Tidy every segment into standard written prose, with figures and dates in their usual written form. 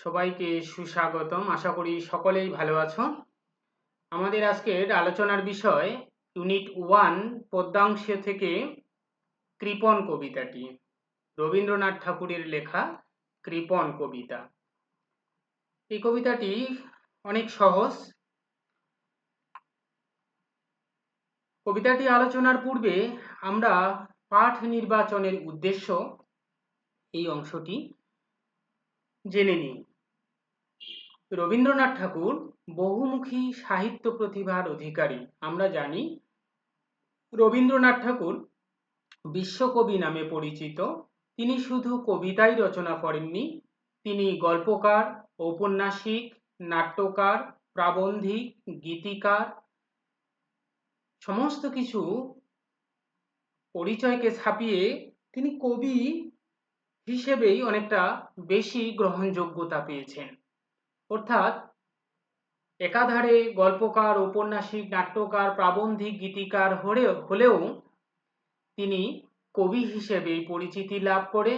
সবাইকে সুস্বাগতম। আশা করি সকলেই ভালো আছো। আমাদের আজকের আলোচনার বিষয় ইউনিট 1 পদ্যাংশ থেকে কৃপণ কবিতাটি, রবীন্দ্রনাথ ঠাকুরের লেখা কৃপণ কবিতা। এই কবিতাটি অনেক সহজ। কবিতাটি আলোচনার পূর্বে আমরা পাঠ নির্বাচনের উদ্দেশ্য এই অংশটি জেনে নিই। রবীন্দ্রনাথ ঠাকুর বহুমুখী সাহিত্য প্রতিভার অধিকারী। আমরা জানি রবীন্দ্রনাথ ঠাকুর বিশ্বকবি নামে পরিচিত। তিনি শুধু কবিতাই রচনা করেননি, তিনি গল্পকার, ঔপন্যাসিক, নাট্যকার, প্রাবন্ধিক, গীতিকার সমস্ত কিছু পরিচয়কে ছাপিয়ে তিনি কবি হিসেবেই অনেকটা বেশি গ্রহণযোগ্যতা পেয়েছেন। অর্থাৎ একাধারে গল্পকার, ঔপন্যাসিক, নাট্যকার, প্রাবন্ধিক, গীতিকার হলেও তিনি কবি হিসেবে পরিচিতি লাভ করে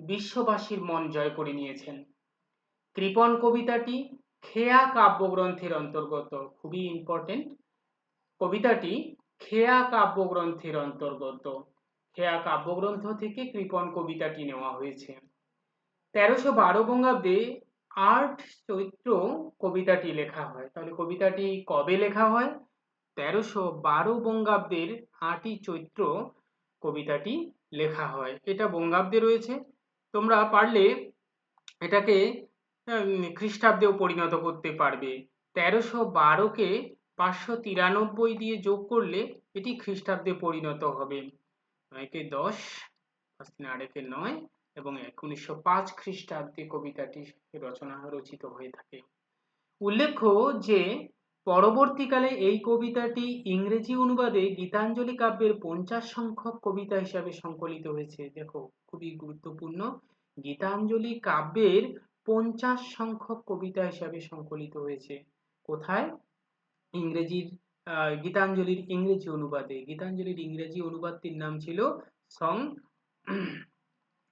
বিশ্ববাসীর মন জয় করে নিয়েছেন। কৃপণ কবিতাটি খেয়া কাব্যগ্রন্থের অন্তর্গত। খুবই ইম্পর্টেন্ট, কবিতাটি খেয়া কাব্যগ্রন্থের অন্তর্গত। খেয়া কাব্যগ্রন্থ থেকে কৃপণ কবিতাটি নেওয়া হয়েছে। 1312 বঙ্গাব্দে 8 চৈত্র কবিতাটি লেখা হয়। তাহলে কবিতাটি কবে লেখা হয়? 1312 বঙ্গাব্দের 8ই চৈত্র কবিতাটি লেখা হয়। এটা বঙ্গাব্দে রয়েছে, তোমরা পারলে এটাকে খ্রিস্টাব্দেও পরিণত করতে পারবে। 1312কে 593 দিয়ে যোগ করলে এটি খ্রিস্টাব্দে পরিণত হবে। 9 10 8 9 এবং 1905 খ্রিস্টাব্দে কবিতাটি রচিত হয়ে থাকে। উল্লেখ্য যে পরবর্তীকালে এই কবিতাটি ইংরেজি অনুবাদে গীতাঞ্জলি কাব্যের 50 সংখ্যক কবিতা হিসাবে সংকলিত হয়েছে। দেখো, খুবই গুরুত্বপূর্ণ, গীতাঞ্জলি কাব্যের 50 সংখ্যক কবিতা হিসাবে সংকলিত হয়েছে। কোথায়? ইংরেজির গীতাঞ্জলির ইংরেজি অনুবাদে। গীতাঞ্জলির ইংরেজি অনুবাদটির নাম ছিল সং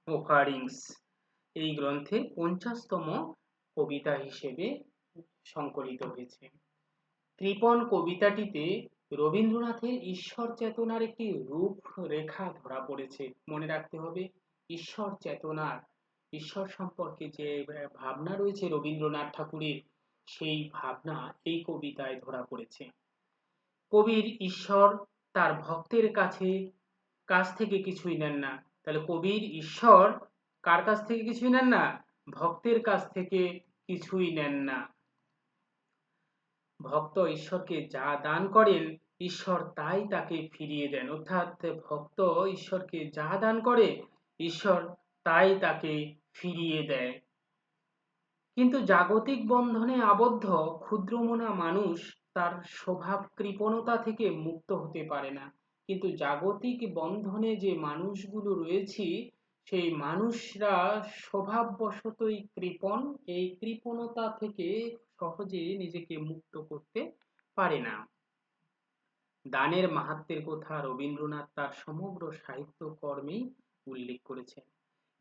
অফারিংস। এই গ্রন্থে 50তম কবিতা হিসেবে সংকলিত হয়েছে। কৃপণ কবিতাটিতে রবীন্দ্রনাথের ঈশ্বর চেতনার একটি রূপরেখা ধরা পড়েছে। মনে রাখতে হবে, ঈশ্বর চেতনার, ঈশ্বর সম্পর্কে যে ভাবনা রয়েছে রবীন্দ্রনাথ ঠাকুরের, সেই ভাবনা এই কবিতায় ধরা পড়েছে। কবির ঈশ্বর তার ভক্তের কাছ থেকে কিছুই নেন না। তাহলে কবির ঈশ্বর কার কাছ থেকে কিছুই নেন না? ভক্তের কাছ থেকে কিছুই নেন না। ভক্ত ঈশ্বরকে যা দান করেন, ঈশ্বর তাই তাকে ফিরিয়ে দেন। অর্থাৎ ভক্ত ঈশ্বরকে যা দান করে, ঈশ্বর তাই তাকে ফিরিয়ে দেয়। কিন্তু জাগতিক বন্ধনে আবদ্ধ ক্ষুদ্রমনা মানুষ তার স্বভাব কৃপণতা থেকে মুক্ত হতে পারে না। কিন্তু জাগতিক বন্ধনে যে মানুষগুলো রয়েছে, সেই মানুষরা স্বভাববশতই কৃপণ। এই কৃপণতা থেকে সহজে নিজেকে মুক্ত করতে পারে না। দানের মাহাত্ম্যের কথা রবীন্দ্রনাথ তার সমগ্র সাহিত্য কর্মেই উল্লেখ করেছেন।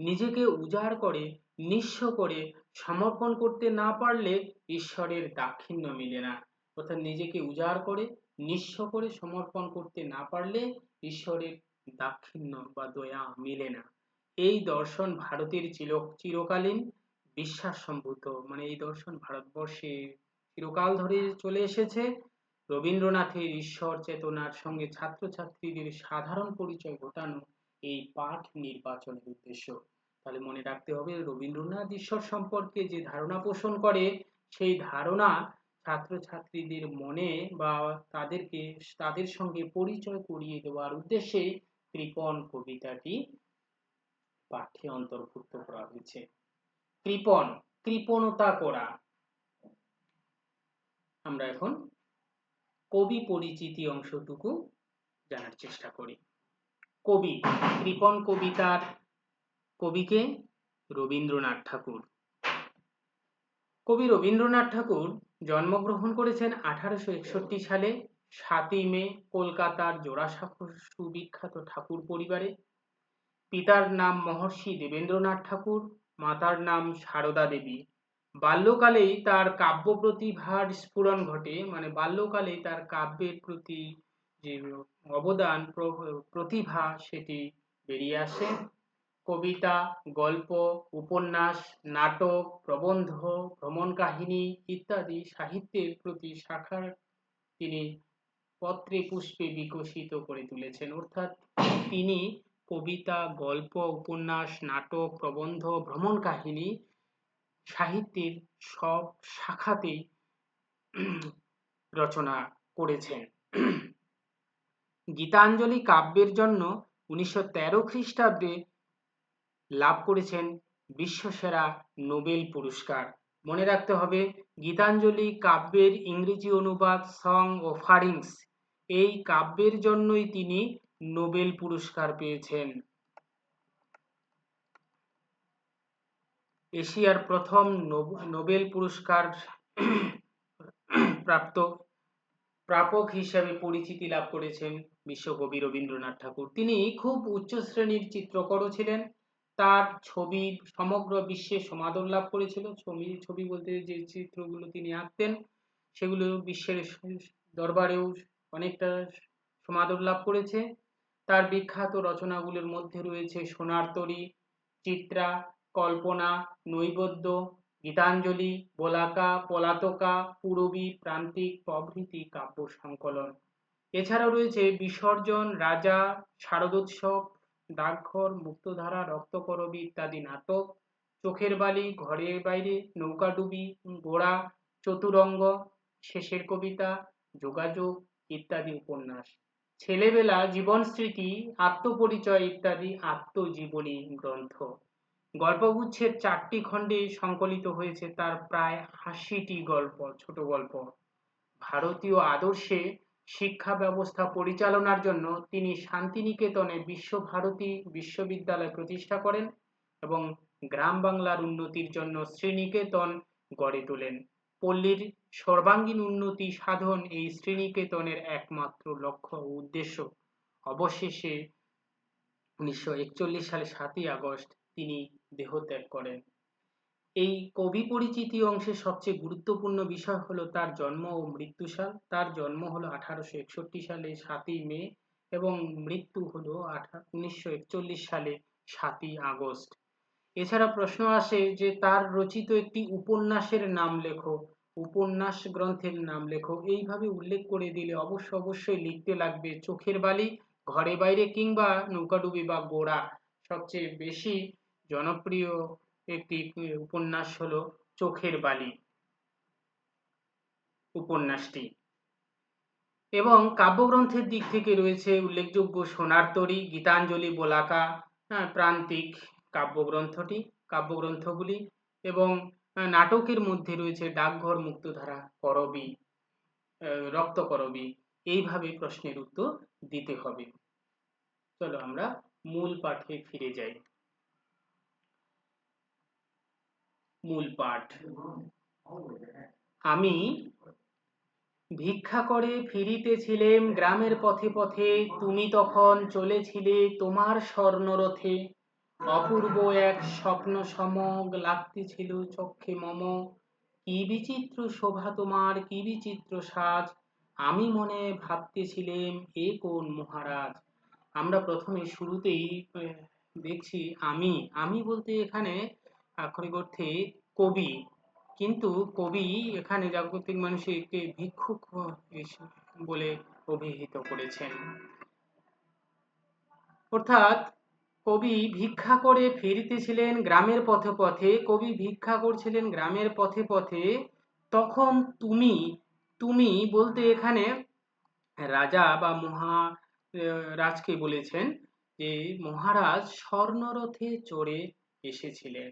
নিজেকে উজাড় করে, নিঃস্ব করে সমর্পণ করতে না পারলে ঈশ্বরের দাক্ষিণ্য মিলে না। অর্থাৎ নিজেকে উজাড় করে, নিঃস্ব করে সমর্পণ করতে না পারলে ঈশ্বরের দাক্ষিণ্য বা দয়া মিলে না। এই দর্শন ভারতের চিরকালীন বিশ্বাস সম্ভূত। মানে এই দর্শন ভারতবর্ষে চিরকাল ধরে চলে এসেছে। রবীন্দ্রনাথের ঈশ্বর চেতনার সঙ্গে ছাত্রছাত্রীদের সাধারণ পরিচয় ঘটানো এই পাঠ নির্বাচনের উদ্দেশ্য। তাহলে মনে রাখতে হবে, রবীন্দ্রনাথ ঈশ্বর সম্পর্কে যে ধারণা পোষণ করে, সেই ধারণা ছাত্রছাত্রীদের মনে বা তাদের সঙ্গে পরিচয় করিয়ে দেওয়ার উদ্দেশ্যে কৃপণ কবিতাটি পাঠ্যে অন্তর্ভুক্ত করা হয়েছে। কৃপণ, কৃপণতা করা। আমরা এখন কবি পরিচিতি অংশটুকু জানার চেষ্টা করি। কবি, কৃপণ কবিতার কবিকে রবীন্দ্রনাথ ঠাকুর। কবি রবীন্দ্রনাথ ঠাকুর জন্মগ্রহণ করেছেন 1861 সালে 7ই মে কলকাতার জোড়াসাঁকোর সুবিখ্যাত ঠাকুর পরিবারে। পিতার নাম মহর্ষি দেবেন্দ্রনাথ ঠাকুর, মাতার নাম সারদা দেবী। বাল্যকালেই তার কাব্য প্রতিভার স্ফুরণ ঘটে, মানে বাল্যকালেই তার কাব্যের প্রতি যে অবদান, প্রতিভা সেটি বেরিয়ে আসে। কবিতা, গল্প, উপন্যাস, নাটক, প্রবন্ধ, ভ্রমণ কাহিনী ইত্যাদি সাহিত্যের প্রতি শাখার তিনি পত্রে পুষ্পে বিকশিত করে তুলেছেন। অর্থাৎ তিনি কবিতা, গল্প, উপন্যাস, নাটক, প্রবন্ধ, ভ্রমণ কাহিনী সাহিত্যের সব শাখাতেই রচনা করেছেন। গীতাঞ্জলি কাব্যের জন্য 1913 খ্রিস্টাব্দে লাভ করেছেন বিশ্বসেরা নোবেল পুরস্কার। মনে রাখতে হবে, গীতাঞ্জলি কাব্যের ইংরেজি অনুবাদ সং অফারিংস, এই কাব্যের জন্যই তিনি নোবেল পুরস্কার পেয়েছেন। এশিয়ার প্রথম নোবেল পুরস্কার প্রাপক হিসেবে পরিচিতি লাভ করেছেন বিশ্বকবি রবীন্দ্রনাথ ঠাকুর। তিনি খুব উচ্চ শ্রেণীর চিত্রকরও ছিলেন। তার ছবি সমগ্র বিশ্বে সমাদর লাভ করেছিল। ছবি বলতে যে চিত্রগুলো তিনি আঁকতেন সেগুলো বিশ্বের দরবারেও অনেকটা সমাদর লাভ করেছে। তার বিখ্যাত রচনাগুলোর মধ্যে রয়েছে সোনার তরী, চিত্রা, কল্পনা, নৈবেদ্য, গীতাঞ্জলি, বলাকা, পলাতকা, পূরবী, প্রান্তিক প্রভৃতি কাব্য সংকলন। এছাড়াও রয়েছে বিসর্জন, রাজা, শারদোৎসব, ডাকঘর, মুক্তধারা, রক্তকরবী ইত্যাদি নাটক, চোখের বালি, ঘরের বাইরে, নৌকাডুবি, গোড়া, চতুরঙ্গ, শেষের কবিতা, যোগাযোগ ইত্যাদি উপন্যাস। ছেলেবেলা, জীবন স্মৃতি, আত্মপরিচয় ইত্যাদি আত্মজীবনী গ্রন্থ। গল্পগুচ্ছের 4টি খণ্ডে সংকলিত হয়েছে তার প্রায় 80টি গল্প, ছোট গল্প। ভারতীয় আদর্শে শিক্ষা ব্যবস্থা পরিচালনার জন্য তিনি শান্তিনিকেতনে বিশ্বভারতী বিশ্ববিদ্যালয় প্রতিষ্ঠা করেন এবং গ্রাম বাংলার উন্নতির জন্য শ্রীনিকেতন গড়ে তোলেন। পল্লীর সর্বাঙ্গীন উন্নতি সাধন এই শ্রীনিকেতনের একমাত্র লক্ষ্য ও উদ্দেশ্য। অবশেষে 1941 সালে 7ই আগস্ট তিনি দেহত্যাগ করেন। এই কবি পরিচিতি অংশের সবচেয়ে গুরুত্বপূর্ণ বিষয় হলো তার জন্ম ও মৃত্যুসাল। তার জন্ম হলো 1861 সালে 7ই মে এবং মৃত্যু হলো 1941 সালে 7ই আগস্ট। এছাড়া প্রশ্ন আসে যে তার রচিত একটি উপন্যাসের নাম লেখো, উপন্যাস গ্রন্থের নাম লেখো। এইভাবে উল্লেখ করে দিলে অবশ্যই লিখতে লাগবে চোখের বালি, ঘরে বাইরে কিংবা নৌকাডুবি বা গোড়া। সবচেয়ে বেশি জনপ্রিয় একটি উপন্যাস হলো চোখের বালি উপন্যাসটি। এবং কাব্যগ্রন্থের দিক থেকে রয়েছে উল্লেখযোগ্য সোনার তরী, গীতাঞ্জলি, বলাকা, প্রান্তিক কাব্যগ্রন্থগুলি। এবং নাটকের মধ্যে রয়েছে ডাকঘর, মুক্তধারা, করবী, রক্তকরবী। এইভাবে প্রশ্নের উত্তর দিতে হবে। চলো আমরা মূল পাঠে ফিরে যাই। মূল পাঠ। আমি ভিক্ষা করে ফিরিতেছিলেম গ্রামের পথে পথে, তুমি তখন চলেছিলে তোমার স্বর্ণরথে। অপূর্ব এক স্বপ্ন সম লাগতেছিল চক্ষে মম, কি বিচিত্র শোভা তোমার, কি বিচিত্র সাজ, আমি মনে ভাবতেছিলেম এ কোন মহারাজ। আমরা প্রথমে শুরুতেই দেখছি আমি বলতে এখানে আক্ষরিক অর্থে কবি, কিন্তু কবি এখানে জাগতিক মানুষকে ভিক্ষুক বলে অভিহিত করেছেন। অর্থাৎ কবি ভিক্ষা করে ফিরতেছিলেন গ্রামের পথে পথে, কবি ভিক্ষা করছিলেন গ্রামের পথে পথে। তখন তুমি বলতে এখানে রাজা বা রাজকে বলেছেন যে মহারাজ স্বর্ণরথে চড়ে এসেছিলেন।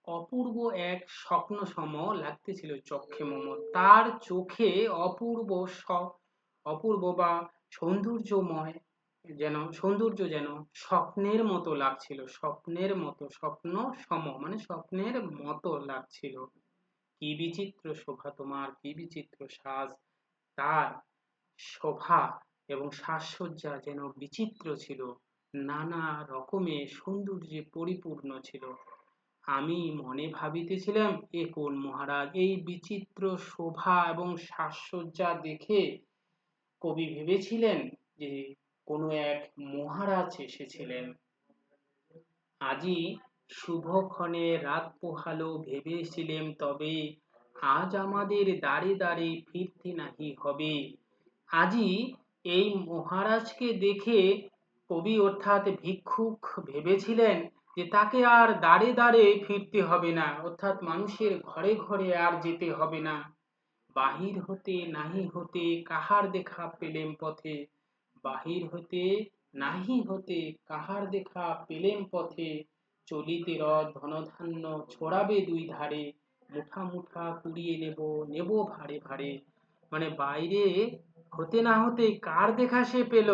অপূর্ব এক স্বপ্ন সম লাগতেছিল চক্ষে মম, তার চোখে অপূর্ব বা সৌন্দর্যময় সৌন্দর্য যেন স্বপ্নের মতো লাগছিল, স্বপ্নের মতো, স্বপ্ন সম মানে স্বপ্নের মতো লাগছিল। কি বিচিত্র শোভা তোমার, কি বিচিত্র সাজ, তার শোভা এবং সাজসজ্জা যেন বিচিত্র ছিল, নানা রকমের সৌন্দর্যে পরিপূর্ণ ছিল। আমি মনে ভাবিতেছিলাম, এ কোন মহারাজ! এই বিচিত্র শোভা এবং সাজসজ্জা দেখে কবি ভেবেছিলেন যে কোনো এক মহারাজ এসেছিলেন। আজি শুভক্ষণে রাত পোহালো, ভেবেছিলেম তবে আজ আমাদের দ্বারে দ্বারে ফিরতে নাহি হবে। আজি এই মহারাজকে দেখে কবি অর্থাৎ ভিক্ষুক ভেবেছিলেন যে তাকে আর দ্বারে দ্বারে ফিরতে হবে না, অর্থাৎ মানুষের ঘরে ঘরে আর যেতে হবে না। বাহির হতে নাহি হতে কাহার দেখা পেলেম পথে, বাহির হতে নাহি হতে কাহার দেখা পেলেম পথে, চলিতে রথ ধনধান্য ছড়াবে দুই ধারে, মুঠা মুঠা কুড়িয়ে নেব নেব ভারে ভারে। মানে বাইরে হতে না হতে কার দেখা সে পেল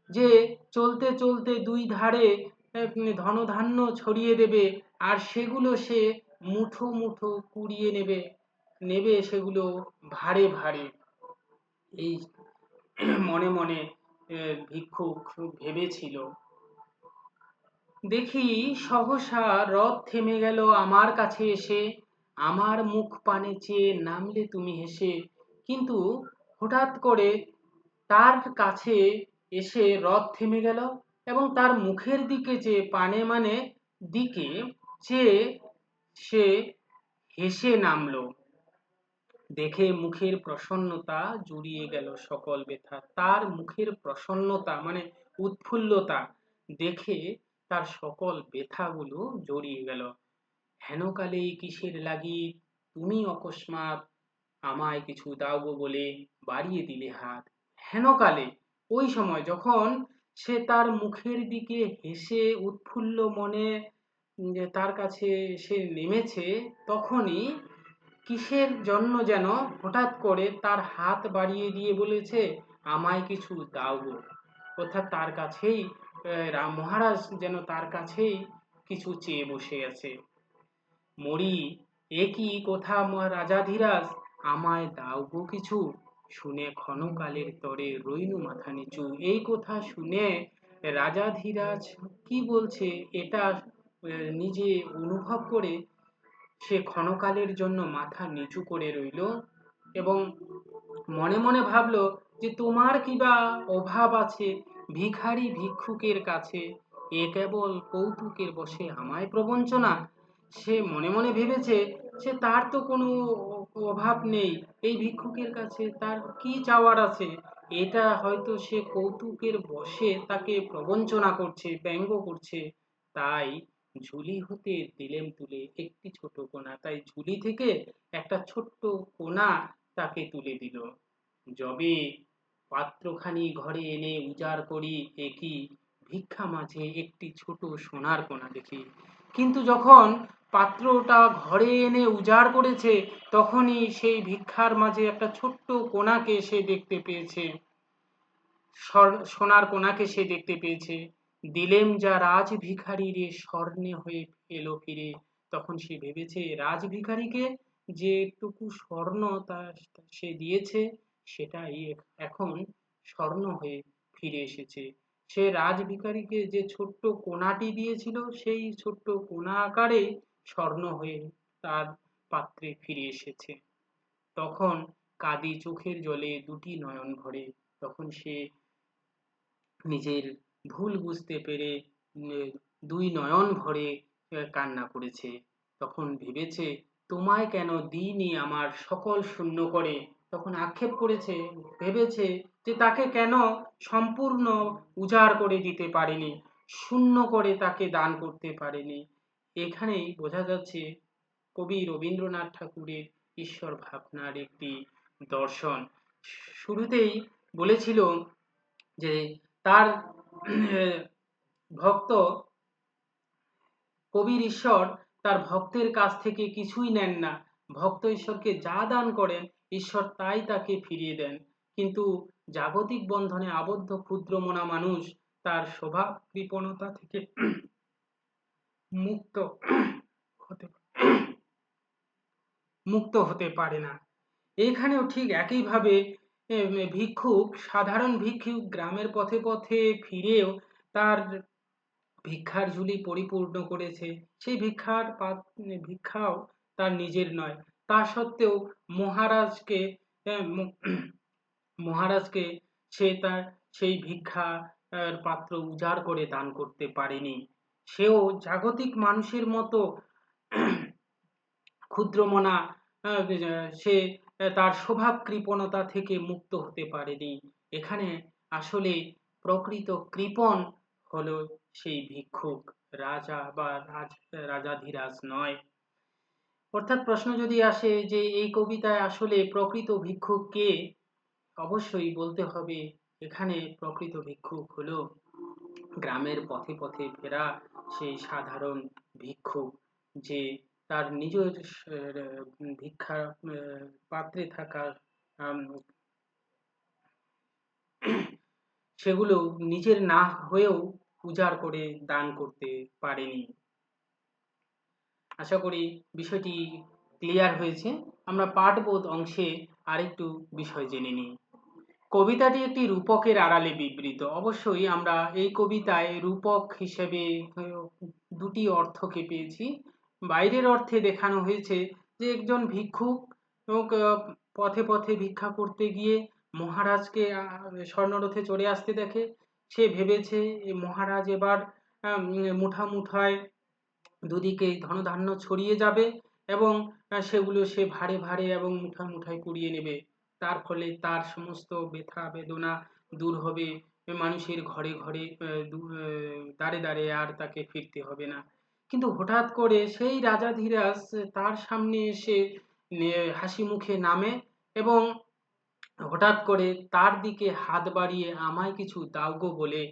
যে চলতে চলতে দুই ধারে ধনধান্য ছড়িয়ে দেবে, আর সেগুলো সে মুঠো মুঠো কুড়িয়ে নেবে নেবে সেগুলো ভারে ভারে। এই মনে মনে ভিক্ষুক ভেবেছিল। দেখি সহসা রথ থেমে গেল আমার কাছে এসে, আমার মুখ পানে চেয়ে নামলে তুমি হেসে। কিন্তু হঠাৎ করে তার কাছে এসে রথ থেমে গেল এবং তার মুখের দিকে চেয়ে পানে মানে দিকে চেয়ে সে হেসে নামলো। দেখে মুখের প্রসন্নতা জুড়িয়ে গেল সকল ব্যথা। তার মুখের প্রসন্নতা মানে উৎফুল্লতা দেখে তার সকল ব্যথাগুলো জড়িয়ে গেল। হেনকালে কিসের লাগি তুমি অকস্মাৎ আমায় কিছু দাও গো বলে বাড়িয়ে দিলে হাত। হেনকালে ওই সময় যখন সে তার মুখের দিকে হেসে উৎফুল্ল মনে তার কাছে সে নেমেছে, তখনই কিসের জন্য যেন হঠাৎ করে তার হাত বাড়িয়ে দিয়ে বলেছে, আমায় কিছু দাও গো। অর্থাৎ তার কাছেই মহারাজ যেন তার কাছেই কিছু চেয়ে বসে আছে। মরি এ কি কথা রাজাধিরাজ, আমায় দাও গো কিছু, শুনে ক্ষণকালের তরে রইনু মাথা নিচু। এই কথা শুনে রাজাধিরাজ কি বলছে এটা নিজে অনুভব করে সে ক্ষণকালের জন্য মাথা নিচু করে রইল এবং মনে মনে ভাবলো যে তোমার কিবা অভাব আছে ভিখারি ভিক্ষুকের কাছে, এ কেবল কৌতুকের বশে আমায় প্রবঞ্চনা। সে মনে মনে ভেবেছে সে তার তো কোনো অভাব নেই, এই ভিক্ষুকের কাছে তার কি চাওয়ার আছে। এটা হয়তো সে কৌতুকের বশে তাকে প্রবঞ্চনা করছে, ব্যঙ্গ করছে। তাই ঝুলি হতে দিলেম তুলে একটি ছোট কোনা, তাই ঝুলি থেকে একটা ছোট্ট কোনা তাকে তুলে দিল। যবে পাত্রখানি ঘরে এনে উজাড় করি, একই ভিক্ষা মাঝে একটি ছোট সোনার কোনা দেখি। কিন্তু যখন পাত্রটা ঘরে এনে উজাড় করেছে, তখনই সেই ভিক্ষার মাঝে একটা ছোট্ট কোনাকে সে দেখতে পেয়েছে, সোনার কোনাকে সে দেখতে পেয়েছে। দিলেম যা রাজ ভিখারি রে স্বর্ণে হয়ে এলো ফিরে। তখন সে ভেবেছে রাজ ভিখারিকে যেটুকু স্বর্ণ সে দিয়েছে সেটাই এখন স্বর্ণ হয়ে ফিরে এসেছে। সে রাজ ভিখারিকে যে ছোট্ট কোনাটি দিয়েছিল সেই ছোট্ট কোনা আকারে স্বর্ণ হয়ে তার পাত্রে ফিরে এসেছে। তখন কাঁদি চোখের জলে দুটি নয়ন ভরে। তখন সে নিজের ভুল বুঝতে পেরে দুই নয়ন ভরে কান্না করেছে। তখন ভেবেছে তোমায় কেন দিইনি আমার সকল শূন্য করে। তখন আক্ষেপ করেছে, ভেবেছে যে তাকে কেন সম্পূর্ণ উজাড় করে দিতে পারেনি, শূন্য করে তাকে দান করতে পারেনি। এখানেই বোঝা যাচ্ছে কবি রবীন্দ্রনাথ ঠাকুরের ঈশ্বর ভাবনার একটি দর্শন। শুরুতেই বলেছিল যে তার ভক্ত কবির ঈশ্বর তার ভক্তের কাছ থেকে কিছুই নেন না, ভক্ত ঈশ্বরকে যা দান করেন ঈশ্বর তাই তাকে ফিরিয়ে দেন। কিন্তু জাগতিক বন্ধনে আবদ্ধ ক্ষুদ্রমনা মানুষ তার স্বভাব কৃপণতা থেকে মুক্ত হতে মুক্ত হতে পারে না। এখানেও ঠিক একইভাবে ভিক্ষুক, সাধারণ ভিক্ষুক গ্রামের পথে পথে ফিরেও তার ভিক্ষার ঝুলি পরিপূর্ণ করেছে। সেই ভিক্ষাও তার নিজের নয়। তা সত্ত্বেও মহারাজকে মহারাজকে সে তার সেই ভিক্ষা পাত্র উজাড় করে দান করতে পারেনি। সেও জাগতিক মানুষের মতো ক্ষুদ্রমনা, সে তার স্বভাব কৃপণতা থেকে মুক্ত হতে পারেনি। এখানে আসলে প্রকৃত কৃপণ হলো সেই ভিক্ষুক, রাজা বা রাজাধিরাজ নয়। অর্থাৎ প্রশ্ন যদি আসে যে এই কবিতায় আসলে প্রকৃত ভিক্ষুক কে, অবশ্যই বলতে হবে এখানে প্রকৃত ভিক্ষুক হলো গ্রামের পথে পথে ফেরা সেই সাধারণ ভিক্ষুক, যে তার নিজের ভিক্ষা পাত্রে থাকা সেগুলো নিজের না হয়েও উজাড় করে দান করতে পারেনি। আশা করি বিষয়টি ক্লিয়ার হয়েছে। আমরা পাঠবোধ অংশে আরেকটু বিষয় জেনে নিই। কবিতাটি একটি রূপকের আড়ালে বিবৃত। অবশ্যই আমরা এই কবিতায় রূপক হিসেবে দুটি অর্থকে পেয়েছি। বাইরের অর্থে দেখানো হয়েছে যে একজন ভিক্ষুক পথে পথে ভিক্ষা করতে গিয়ে মহারাজকে স্বর্ণরথে চড়ে আসতে দেখে। সে ভেবেছে মহারাজ এবার মুঠা মুঠায় দুদিকে ধনধান্য ছড়িয়ে যাবে এবং সেগুলো সে ভারে ভারে এবং মুঠা মুঠায় কুড়িয়ে নেবে। তার ফলে তার সমস্ত ব্যথা বেদনা দূর হবে, মানুষের ঘরে ঘরে দাঁড়ে দাঁড়ে আর তাকে ফিরতে হবে না। কিন্তু হঠাৎ করে সেই রাজাধিরাজ তার সামনে এসে হাসি মুখে নামে এবং হঠাৎ করে তার দিকে হাত বাড়িয়ে আমায় কিছু দাও গো বলে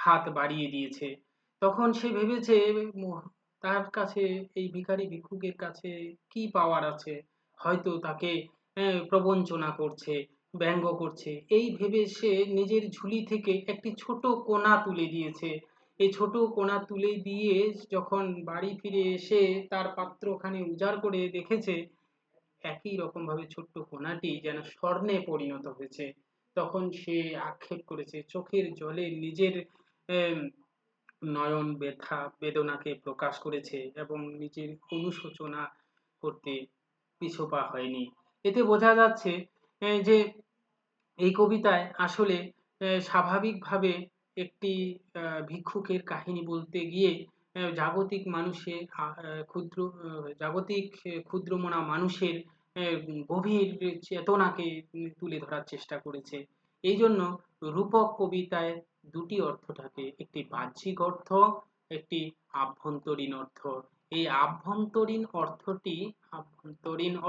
হাত বাড়িয়ে দিয়েছে। তখন সে ভেবেছে তার কাছে, এই ভিখারি ভিক্ষুকের কাছে কি পাওয়ার আছে, হয়তো তাকে প্রবঞ্চনা করছে, ব্যঙ্গ করছে। এই ভেবে সে নিজের ঝুলি থেকে একটি ছোট কোনা তুলে দিয়েছে। এই ছোট কোনা তুলে দিয়ে যখন বাড়ি ফিরে এসে তার পাত্রখানি উজাড় করে দেখেছে একই রকম ভাবে ছোট্ট কোনাটি যেন স্বর্ণে পরিণত হয়েছে, তখন সে আক্ষেপ করেছে, চোখের জলে নিজের নয়ন ব্যথা বেদনাকে প্রকাশ করেছে এবং নিজের অনুশোচনা করতে পিছপা হয়নি। এতে বোঝা যাচ্ছে যে এই কবিতায় আসলে স্বাভাবিকভাবে একটি ভিক্ষুকের কাহিনী বলতে গিয়ে জাগতিক মানুষের জাগতিক ক্ষুদ্রমনা মানুষের গভীর চেতনাকে তুলে ধরার চেষ্টা করেছে। এই জন্য রূপক কবিতায় দুটি অর্থ থাকে, একটি বাহ্যিক অর্থ, একটি আভ্যন্তরীণ অর্থ। এই আভ্যন্তরীণ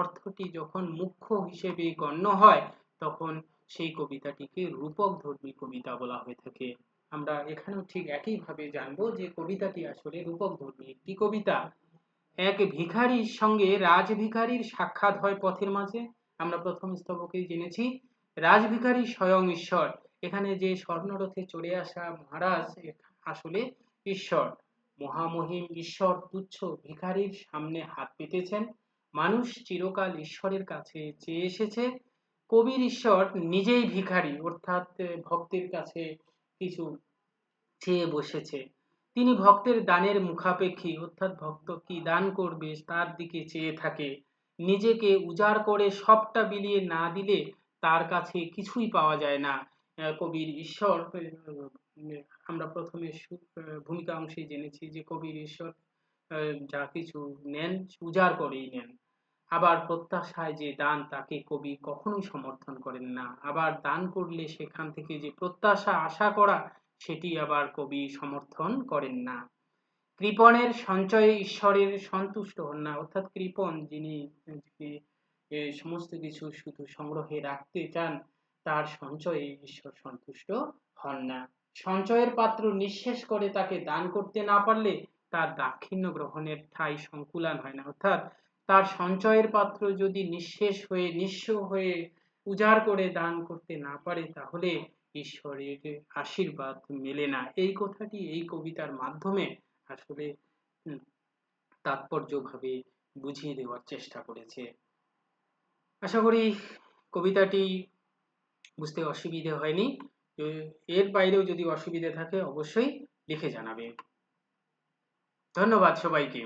অর্থটি যখন মুখ্য হিসেবে গণ্য হয় তখন সেই কবিতাটিকে রূপকধর্মী কবিতা বলা হয়ে থাকে। আমরা এখানেও ঠিক একইভাবে জানবো যে কবিতাটি আসলে রূপকধর্মী একটি কবিতা। এক ভিখারির সঙ্গে রাজভিখারির সাক্ষাৎ হয় পথের মাঝে। আমরা প্রথম স্তবকেই জেনেছি রাজভিখারি স্বয়ং ঈশ্বর। এখানে যে স্বর্ণরথে চড়ে আসা মহারাজ আসলে ঈশ্বর, মহামহিম ঈশ্বর তুচ্ছ ভিখারির সামনে হাত পেতেছেন। মানুষ চিরকাল ঈশ্বরের কাছে চেয়ে এসেছে, কবির ঈশ্বর নিজেই ভিখারি, অর্থাৎ ভক্তের কাছে কিছু চেয়ে বসেছে। তিনি ভক্তের দানের মুখাপেক্ষী, অর্থাৎ ভক্ত কি দান করবে তার দিকে চেয়ে থাকে। নিজেকে উজাড় করে সবটা বিলিয়ে না দিলে তার কাছে কিছুই পাওয়া যায় না। কবির ঈশ্বর, আমরা প্রথমে ভূমিকা অংশে জেনেছি যে কবির ঈশ্বর যা কিছু নেন উজাড় করেই নেন। আবার প্রত্যাশায় যে দান তাকে কবি কখনোই সমর্থন করেন না। আবার দান করলে সেখান থেকে যে প্রত্যাশা আশা করা সেটি আবার কবি সমর্থন করেন না। কৃপণের সঞ্চয়ে ঈশ্বরের সন্তুষ্ট হন না, অর্থাৎ কৃপণ যিনি সমস্ত কিছু শুধু সংগ্রহে রাখতে চান তার সঞ্চয়ে ঈশ্বর সন্তুষ্ট হন না। সঞ্চয়ের পাত্র নিঃশেষ করে তাকে দান করতে না পারলে তার দাক্ষিণ্য গ্রহণের ঠাঁই সংকুলান হয় না। অর্থাৎ তার সঞ্চয়ের পাত্র যদি নিঃস্ব হয়ে উজাড় করে দান করতে না পারে তাহলে ঈশ্বরের আশীর্বাদ মেলে না। এই কথাটি এই কবিতার মাধ্যমে আসলে তাৎপর্যভাবে বুঝিয়ে দেওয়ার চেষ্টা করেছে। আশা করি কবিতাটি বুঝতে অসুবিধে হয়নি। এর বাইরেও যদি অসুবিধা থাকে অবশ্যই লিখে জানাবেন। ধন্যবাদ সবাইকে।